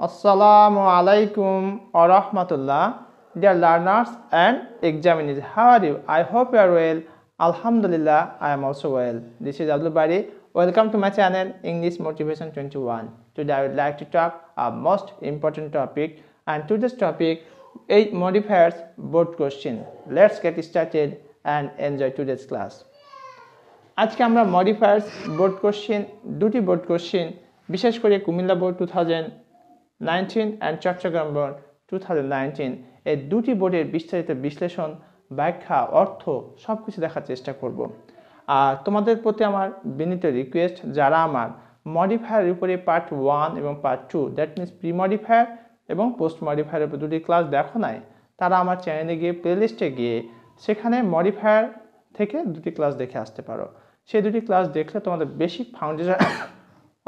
Assalamu alaikum wa rahmatullah. Dear learners and examinees, how are you? I hope you are well. Alhamdulillah, I am also well. This is Abdul Bari. Welcome to my channel English Motivation 21. Today I would like to talk a most important topic, and today's topic is modifiers board question. Let's get started and enjoy today's class. আজকে আমরা modifiers board question দুটি board question বিশেষ করে Comilla board 2019 and Chittagong board 2019 এই দুটি বোর্ডের বিস্তারিত বিশ্লেষণ ব্যাখ্যা অর্থ সবকিছু দেখার চেষ্টা করব। আর তোমাদের প্রতি আমার বিনীত রিকোয়েস্ট, যারা আমার মডিফায়ারের উপরে পার্ট 1 এবং part 2 that means pre modifier এবং পোস্ট মডিফায়ারের উপর দুটি ক্লাস দেখো নাই, তারা আমার চ্যানেলে গিয়ে প্লেলিস্টে গিয়ে সেখানে মডিফায়ার থেকে দুটি ক্লাস দেখে আসতে পারো। সেই দুটি ক্লাস দেখলে তোমাদের বেসিক ফাউন্ডেশন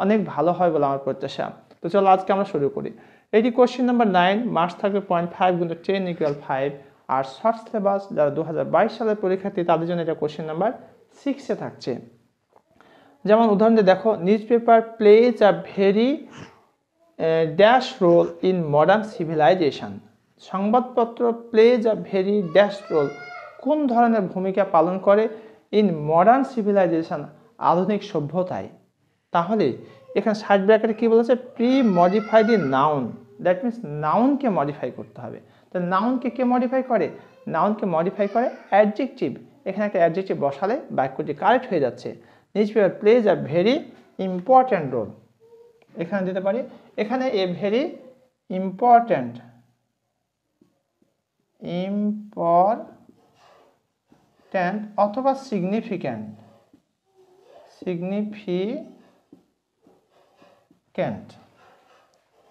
অনেক ভালো হয় বলে আমার প্রত্যাশা। তো চলো আজকে আমরা শুরু করি। এটি কোশ্চেন নাম্বার 9, মার্কস থাকবে 0.5 × 10 = 5। আর শর্ট সিলেবাস যারা 2022 সালের পরীক্ষার্থী তাদের জন্য এটা কোশ্চেন নাম্বার 6-এ থাকছে। যেমন উদাহরণ দিয়ে দেখো, newspaper plays a very dash role in modern civilisation. সংবাদপত্র plays a very dash role কোন ধরনের ভূমিকা পালন করে ইন মডার্ন সিভিলাইজেশন আধুনিক সভ্যতায়। তাহলে এখানে সাইড ব্র্যাকেটে কি বলেছে, pre modify the noun, that means নাউনকে মডিফাই করতে হবে। তো নাউনকে কে মডিফাই করে? নাউনকে মডিফাই করে অ্যাডজেক্টিভ। এখানে একটা অ্যাডজেক্টিভ বসালে বাক্যটি কারেক্ট হয়ে যাচ্ছে। Newspaper plays a very important role, এখানে দিতে পারি এখানে এ ভেরি ইম্পর্ট্যান্ট অথবা সিগনিফিক্যান্ট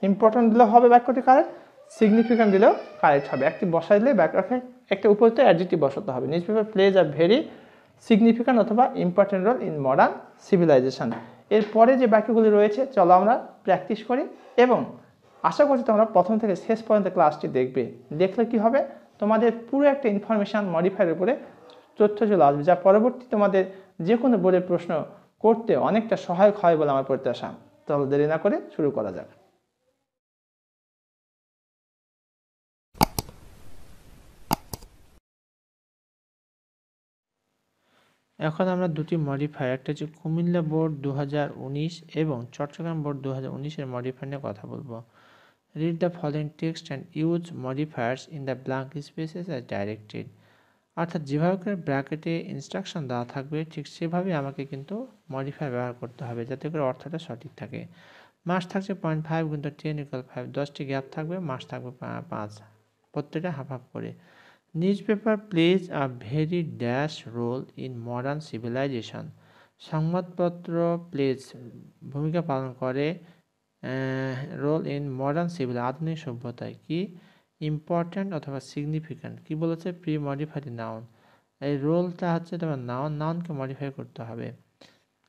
ইম্পর্ট্যান্ট দিলেও হবে বাক্যটি কারেক্ট, সিগনিফিক্যান্ট দিলেও কারেক্ট হবে। একটি বসাই দিলে বাক্যকে একটা উপরতে অ্যাডজেক্টিভ বসাতে হবে। Newspaper plays a very significant অথবা important role in modern civilization. এরপরে যে বাক্যগুলি রয়েছে চলো আমরা প্র্যাকটিস করি, এবং আশা করছি তোমরা প্রথম থেকে শেষ পর্যন্ত ক্লাসটি দেখবে। দেখলে কি হবে, তোমাদের পুরো একটা ইনফরমেশান মডিফায়ারের উপরে তথ্য চলে আসবে, যা পরবর্তী তোমাদের যে কোনো বোর্ডের প্রশ্ন করতে অনেকটা সহায়ক হয় বলে আমার প্রত্যাশা। তাহলে দেরি না করে শুরু করা যাক। এখন আমরা দুটি মডিফায়ার, একটা হচ্ছে কুমিল্লা বোর্ড 2019 এবং চট্টগ্রাম বোর্ড 2019-এর মডিফায়ার নিয়ে কথা বলবো। Read the following text and use modifiers in the blank spaces as directed. অর্থাৎ যেভাবে করে ব্র্যাকেটে ইনস্ট্রাকশন দেওয়া থাকবে ঠিক সেভাবে আমাকে কিন্তু মডিফায়ার ব্যবহার করতে হবে, যাতে করে অর্থটা সঠিক থাকে। মার্কস থাকছে 0.5 × 10 = 5, 10টি গ্যাপ থাকবে, মার্কস থাকবে 5, প্রত্যেকটা হাফ হাফ করে। Newspaper plays a very dash role in modern civilisation. সংবাদপত্র প্লেজ ভূমিকা পালন করে রোল ইন মডার্ন সিভিল আধুনিক সভ্যতায়। কি ইম্পর্ট্যান্ট অথবা সিগনিফিক্যান্ট কি বলেছে, প্রি মডিফাইড নাউন। এই রোলটা হচ্ছে তোমার নাউনকে মডিফাই করতে হবে,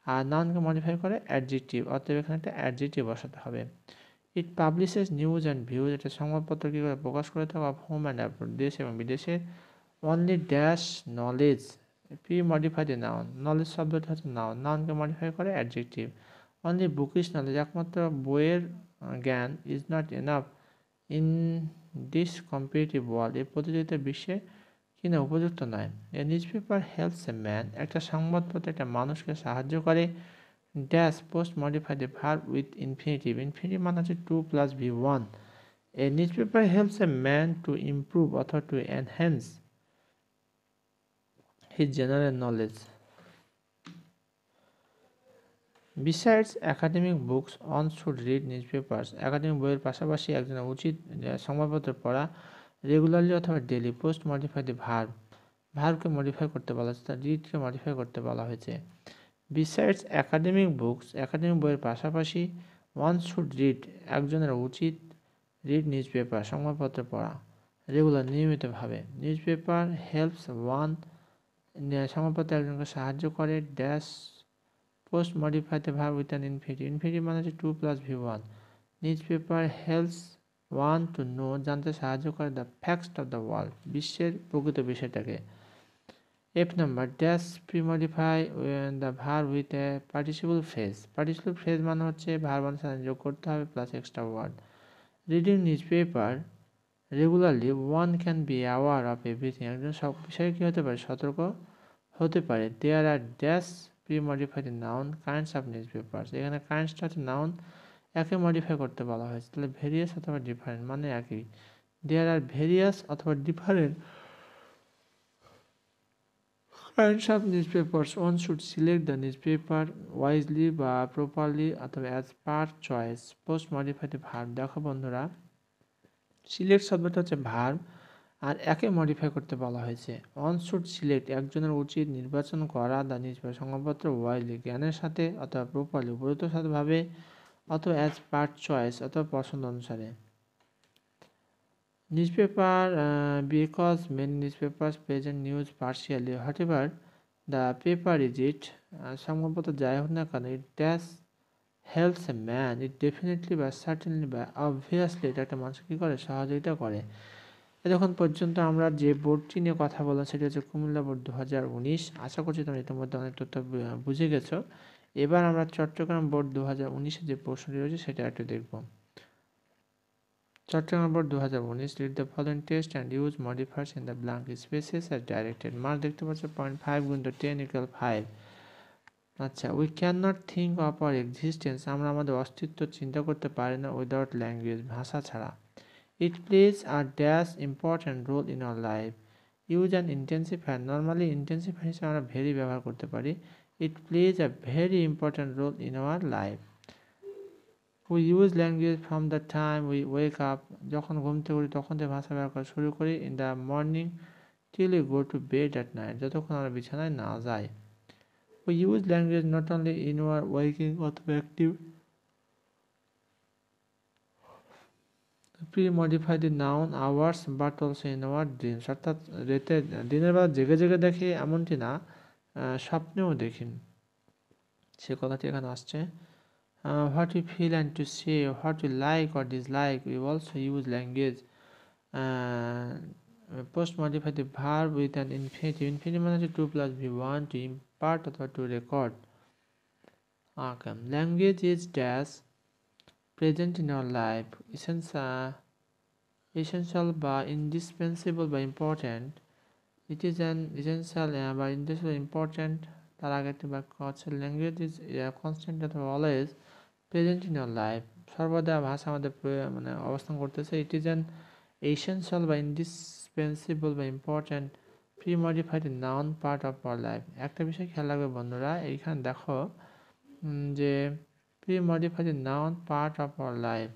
আর নাউনকে মডিফাই করে অ্যাডজেক্টিভ, অতএব এখানে একটা অ্যাডজেক্টিভ বসাতে হবে। ইট পাবলিশেস নিউজ অ্যান্ড ভিউজ, এটা সংবাদপত্র কী করে প্রকাশ করে থাকে অফ হোম অ্যান্ড অ্যাব্রড, দেশ এবং বিদেশের। Only dash knowledge, pre modified noun, knowledge শব্দটা হচ্ছে নাউনকে মডিফাই করে অ্যাডজেক্টিভ। অনলি বুকিশ নলেজ, একমাত্র বইয়ের জ্ঞান is not enough in this competitive world, এই প্রতিযোগিতার বিশ্বে কিনা উপযুক্ত নয়। A newspaper helps a man, একটা সংবাদপত্র একটা মানুষকে সাহায্য করে। Dash post modify the verb with infinitive, infinitive মানে হচ্ছে 2 + V1। A newspaper helps a man to improve অথবা two enhance his general knowledge. Besides academic books one should read newspapers, academic বইয়ের পাশাপাশি একজনের উচিত সংবাদপত্র পড়া regularly অথবা ডেলি। পোস্ট মডিফাই দ্য ভার্বকে মডিফাই করতে বলা হয়েছে, তার রিডকে মডিফাই করতে বলা হয়েছে। বিসাইডস একাডেমিক বুকস, একাডেমিক বইয়ের পাশাপাশি ওয়ান শুড রিড, একজনের উচিত রিড নিউজ পেপার, সংবাদপত্র পড়া রেগুলার নিয়মিতভাবে। নিউজ পেপার হেল্পস ওয়ান, সংবাদপত্র একজনকে সাহায্য করে। Dash post modify the verb with an infinitive, infinitive মানে হচ্ছে 2 + V1। News paper helps one to know, জানতে সাহায্য করে the facts of the world, বিশ্বের প্রকৃত বিষয়টাকে। F number dash pre-modify the verb with a participle phrase, participle phrase মানে হচ্ছে ভার্ব অনুসারে যোগ করতে হবে plus extra word. Reading newspaper regularly one can be aware of everything, একজন সব বিষয়ে কী হতে পারে, সতর্ক হতে পারে। There are dash pre modified noun kinds of newspapers, এখানে কাইন্ডসটা হচ্ছে নাউন, একে মডিফাই করতে বলা হয়েছে, তাহলে ভেরিয়াস অথবা ডিফারেন্ট মানে একই। দেয়ার আর ভেরিয়াস অথবা different kinds of newspapers. One should select the newspaper wisely বা properly অথবা as per choice. Post modify the verb, দেখো বন্ধুরা সিলেক্ট শব্দটা হচ্ছে ভার্ব আর একে মডিফাই করতে বলা হয়েছে। ওয়ান শুড সিলেক্ট, একজনের উচিত নির্বাচন করা দ্য নিউজপেপার সংবাদপত্র ওয়াইজলি, জ্ঞানের সাথে অথবা প্রপারলি উপযুক্তভাবে অথবা অ্যাজ পার চয়েস অথবা পছন্দ অনুসারে। Newspaper because many newspapers present news partially, whatever the paper is it, সংবাদপত্র যাই হোক না কেন, it does helps a man, it definitely বা certainly বা obviously এটা একটা মানুষকে কী করে, সহযোগিতা করে। এতক্ষণ পর্যন্ত আমরা যে বোর্ডটি নিয়ে কথা বললাম সেটি হচ্ছে কুমিল্লা বোর্ড 2019। আশা করছি তোমরা ইতিমধ্যে অনেক তথ্য বুঝে গেছো। এবার আমরা চট্টগ্রাম বোর্ড 2019-এর যে প্রশ্নটি রয়েছে সেটা একটু দেখব। Chattogram Board 2019, read the following text and use modifiers in the blank spaces as directed. Mark দেখতে পাচ্ছ 0.5 × 10 = 5। আচ্ছা, we cannot think of our existence, আমরা আমাদের অস্তিত্ব চিন্তা করতে পারি না উইদাউট ল্যাঙ্গুয়েজ, ভাষা ছাড়া। It plays a dash important role in our life. Use an intensifier, normally intensifier হিসেবে আমরা very ব্যবহার করতে পারি। It plays a very important role in our life. We use language from the time we wake up, যখন ঘুম থেকে উঠি তখন থেকে ভাষা ব্যবহার করা শুরু করি। In the morning till we go to bed at night, যতক্ষণ আমরা বিছানায় না যাই। We use language not only in our waking অথবা active pre-modify the noun hours but also in our dreams, অর্থাৎ দিনের বেলা জেগে জেগে দেখি এমনটি না, স্বপ্নেও দেখি, সে কথাটি এখানে আসছে। What we feel and to say, what we like or dislike, we also use language. Post modify the verb with an infinitive, infinitive মানে হচ্ছে 2 + v1, to impart অথবা to record. Okay. Language is dash present in our life, essential বা indispensable বা important. It is an essential বা indispensable important, তার আগে একটি বাক্য আছে ল্যাঙ্গুয়েজ ইজ কনস্ট্যান্ট অথবা always present in our life, সর্বদা ভাষা আমাদের মানে অবস্থান করতেছে। ইট ইজ অ্যান এসেনশিয়াল বা ইন্ডিসপেন্সিবল বা important pre-modified noun part of our life. একটা বিষয় খেয়াল রাখবে বন্ধুরা, এইখানে দেখো যে pre-modified noun part of our life,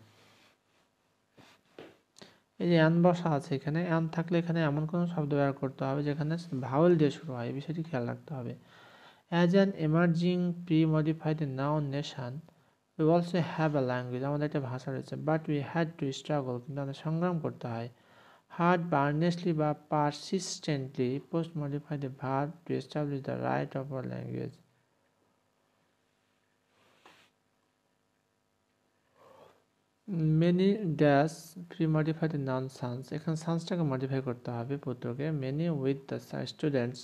এই যে অ্যান বসা আছে এখানে, অ্যান থাকলে এখানে এমন কোনো শব্দ ব্যবহার করতে হবে যেখানে ভাওয়েল দিয়ে শুরু হয়, এই বিষয়টি খেয়াল রাখতে হবে। As an emerging pre-modified noun nation we also have a language, আমাদের একটা ভাষা রয়েছে, but we had to struggle, কিন্তু আমাদের সংগ্রাম করতে হয়, hard বা earnestly বা persistently post modify the verb to establish the right of our language. many dash pre-modify the noun sons, এখানে sonsটাকে মডিফাই করতে হবে পুত্রকে। many with the students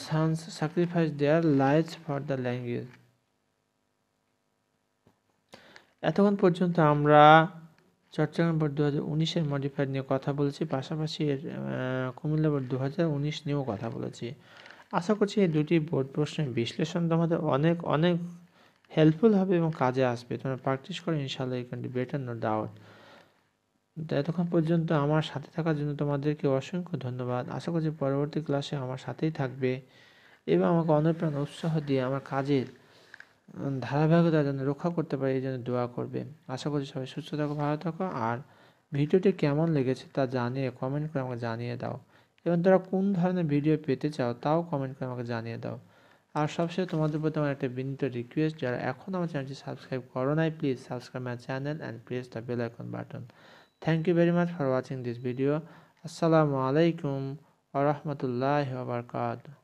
sons sacrifice their lives for the language. এতক্ষণ পর্যন্ত আমরা Chittagong board 2019-এর modifier নিয়ে কথা বলেছি, পাশাপাশি এর কুমিল্লা বোর্ড 2019 নিয়েও কথা বলেছি। আশা করছি এই দুটি বোর্ড প্রশ্নের বিশ্লেষণ তোমাদের অনেক অনেক হেল্পফুল হবে এবং কাজে আসবে। তোমরা প্র্যাকটিস করো, ইনশাআল্লাহ you can do better, no doubt. এতক্ষণ পর্যন্ত আমার সাথে থাকার জন্য তোমাদেরকে অসংখ্য ধন্যবাদ। আশা করছি পরবর্তী ক্লাসে আমার সাথেই থাকবে এবং আমাকে অনুপ্রেরণ উৎসাহ দিয়ে আমার কাজের ধারাবাহিকতা যেন রক্ষা করতে পারি এই জন্য দোয়া করবে। আশা করছি সবাই সুস্থ থাকো, ভালো থাকো, আর ভিডিওটি কেমন লেগেছে তা জানিয়ে কমেন্ট করে আমাকে জানিয়ে দাও, এবং তোমরা কোন ধরনের ভিডিও পেতে চাও তাও কমেন্ট করে আমাকে জানিয়ে দাও। আর সবশেষে তোমাদের প্রতি আমার একটা বিনীত রিকোয়েস্ট, যারা এখন আমার চ্যানেলটি সাবস্ক্রাইব করো নাই, please subscribe my channel and press the bell icon button. Thank you very much for watching this video. আসসালামু আলাইকুম ওয়া রাহমাতুল্লাহি ওয়া বারাকাতুহু।